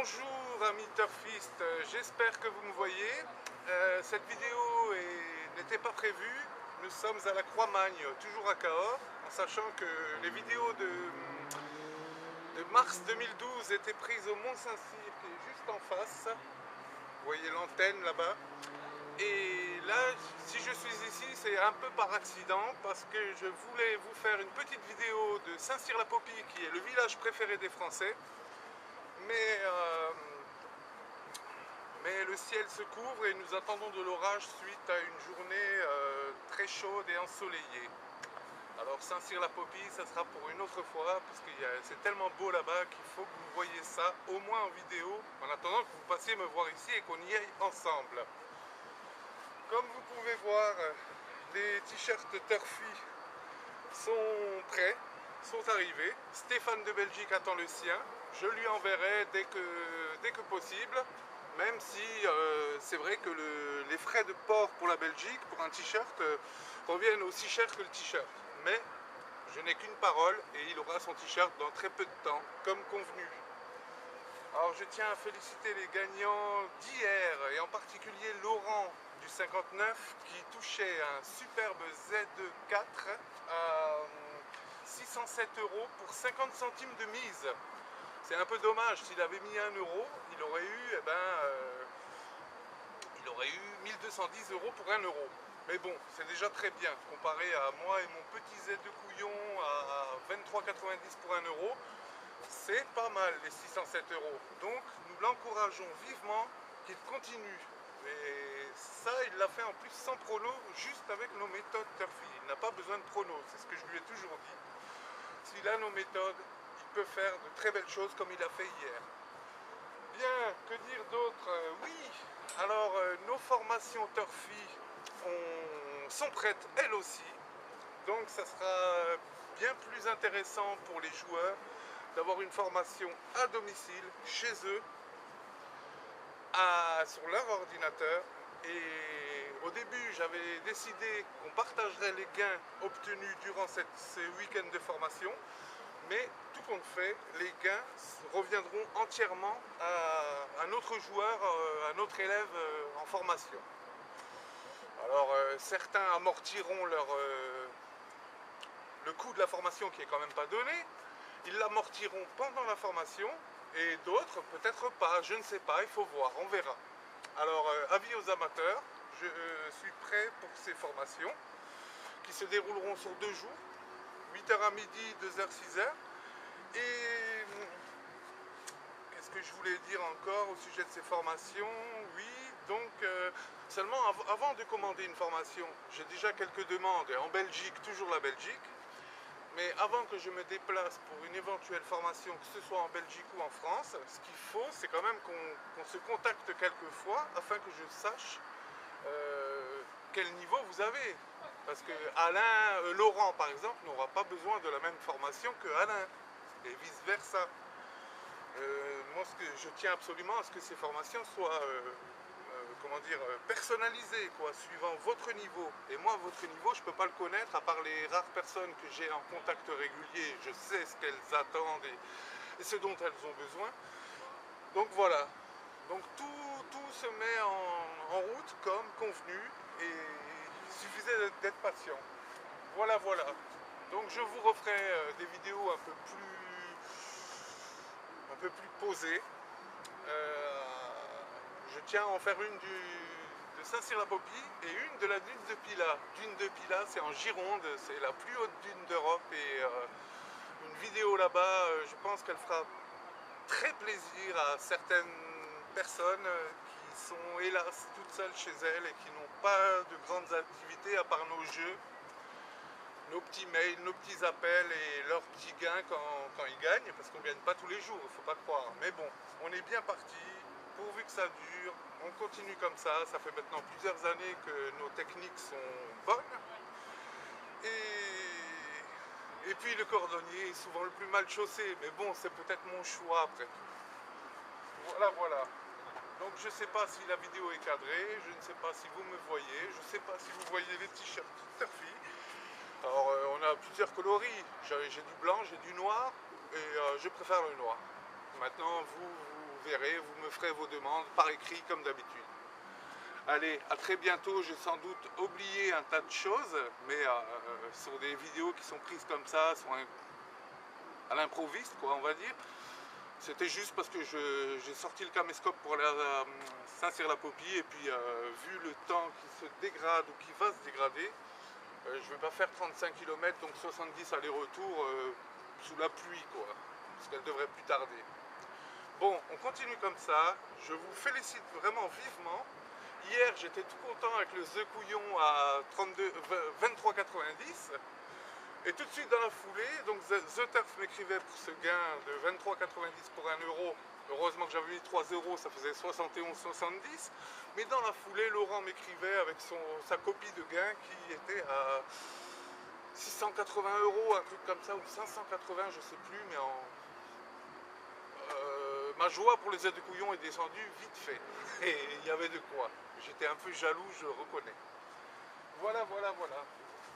Bonjour amis turfistes, j'espère que vous me voyez. Cette vidéo n'était pas prévue. Nous sommes à la Croix-Magne, toujours à Cahors, en sachant que les vidéos de mars 2012 étaient prises au Mont-Saint-Cyr, qui est juste en face. Vous voyez l'antenne là-bas. Et là, si je suis ici, c'est un peu par accident, parce que je voulais vous faire une petite vidéo de Saint-Cyr-la-Popie, qui est le village préféré des Français. Mais le ciel se couvre et nous attendons de l'orage suite à une journée très chaude et ensoleillée. Alors Saint-Cyr-la-Popie, ça sera pour une autre fois, parce que c'est tellement beau là-bas qu'il faut que vous voyez ça au moins en vidéo, en attendant que vous passiez me voir ici et qu'on y aille ensemble. Comme vous pouvez voir, les t-shirts Turfy sont prêts, sont arrivés. Stéphane de Belgique attend le sien. Je lui enverrai dès que possible, même si c'est vrai que les frais de port pour la Belgique, pour un t-shirt, reviennent aussi cher que le t-shirt. Mais je n'ai qu'une parole et il aura son t-shirt dans très peu de temps, comme convenu. Alors je tiens à féliciter les gagnants d'hier, et en particulier Laurent du 59 qui touchait un superbe Z4 à 607 € pour 50 centimes de mise. C'est un peu dommage, s'il avait mis 1 €, il aurait eu, il aurait eu 1210 € pour 1 €. Mais bon, c'est déjà très bien, comparé à moi et mon petit Z de couillon à 23,90 pour 1 €. C'est pas mal les 607 €. Donc nous l'encourageons vivement qu'il continue. Et ça, il l'a fait en plus sans prono, juste avec nos méthodes Turfy. Il n'a pas besoin de prono, c'est ce que je lui ai toujours dit. S'il a nos méthodes, il peut faire de très belles choses comme il a fait hier. Bien, que dire d'autre? Oui, alors nos formations Turfy sont prêtes elles aussi. Donc ça sera bien plus intéressant pour les joueurs d'avoir une formation à domicile, chez eux, sur leur ordinateur. Et au début, j'avais décidé qu'on partagerait les gains obtenus durant ce week-end de formation. Mais tout compte fait, les gains reviendront entièrement à un autre joueur, à un autre élève en formation. Alors certains amortiront le coût de la formation qui est quand même pas donné. Ils l'amortiront pendant la formation et d'autres peut-être pas, je ne sais pas, il faut voir, on verra. Alors avis aux amateurs, je suis prêt pour ces formations qui se dérouleront sur 2 jours, 8h à midi, 2h, 6h. Et qu'est-ce que je voulais dire encore au sujet de ces formations? Oui, donc seulement avant de commander une formation, j'ai déjà quelques demandes en Belgique, toujours la Belgique. Mais avant que je me déplace pour une éventuelle formation, que ce soit en Belgique ou en France, ce qu'il faut, c'est quand même qu'on se contacte quelques fois afin que je sache quel niveau vous avez. Parce que Laurent par exemple, n'aura pas besoin de la même formation que Alain, et vice versa. Moi, je tiens absolument à ce que ces formations soient personnalisé, quoi, suivant votre niveau. Et moi, votre niveau, je peux pas le connaître, à part les rares personnes que j'ai en contact régulier. Je sais ce qu'elles attendent et ce dont elles ont besoin. Donc voilà. Donc tout se met en route comme convenu et il suffisait d'être patient. Voilà, voilà. Donc je vous referai des vidéos un peu plus posées. Je tiens à en faire une de Saint-Cyr-la-Popie et une de la dune de Pilat. Dune de Pilat, c'est en Gironde, c'est la plus haute dune d'Europe et une vidéo là-bas, je pense qu'elle fera très plaisir à certaines personnes qui sont hélas toutes seules chez elles et qui n'ont pas de grandes activités à part nos jeux, nos petits mails, nos petits appels et leurs petits gains quand ils gagnent, parce qu'on ne gagne pas tous les jours, il ne faut pas croire. Mais bon, on est bien parti. Pourvu que ça dure, on continue comme ça fait maintenant plusieurs années que nos techniques sont bonnes. Et puis le cordonnier est souvent le plus mal chaussé, mais bon, c'est peut-être mon choix après tout. Voilà, voilà. Donc je ne sais pas si la vidéo est cadrée, je ne sais pas si vous me voyez, je ne sais pas si vous voyez les t-shirts Turfy. Alors on a plusieurs coloris, j'ai du blanc, j'ai du noir, et je préfère le noir. Maintenant, vous verrez, vous me ferez vos demandes par écrit comme d'habitude. Allez, à très bientôt. J'ai sans doute oublié un tas de choses, mais sur des vidéos qui sont prises comme ça, à l'improviste, quoi, on va dire. C'était juste parce que j'ai sorti le caméscope pour aller à Saint-Cyr-la-Popie et puis vu le temps qui se dégrade ou qui va se dégrader, je ne vais pas faire 35 km, donc 70 aller-retour sous la pluie, quoi, parce qu'elle devrait plus tarder. Bon, on continue comme ça. Je vous félicite vraiment vivement. Hier, j'étais tout content avec le The Couillon à 23,90. Et tout de suite dans la foulée, donc The Turf m'écrivait pour ce gain de 23,90 pour 1 euro. Heureusement que j'avais mis 3 euros, ça faisait 71,70. Mais dans la foulée, Laurent m'écrivait avec sa copie de gain qui était à 680 euros, un truc comme ça, ou 580, je sais plus, mais ma joie pour les aides de couillon est descendue vite fait. Et il y avait de quoi. J'étais un peu jaloux, je le reconnais. Voilà, voilà, voilà.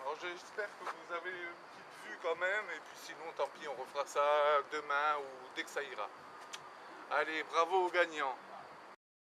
Alors j'espère que vous avez une petite vue quand même, et puis sinon tant pis, on refera ça demain ou dès que ça ira. Allez, bravo aux gagnants.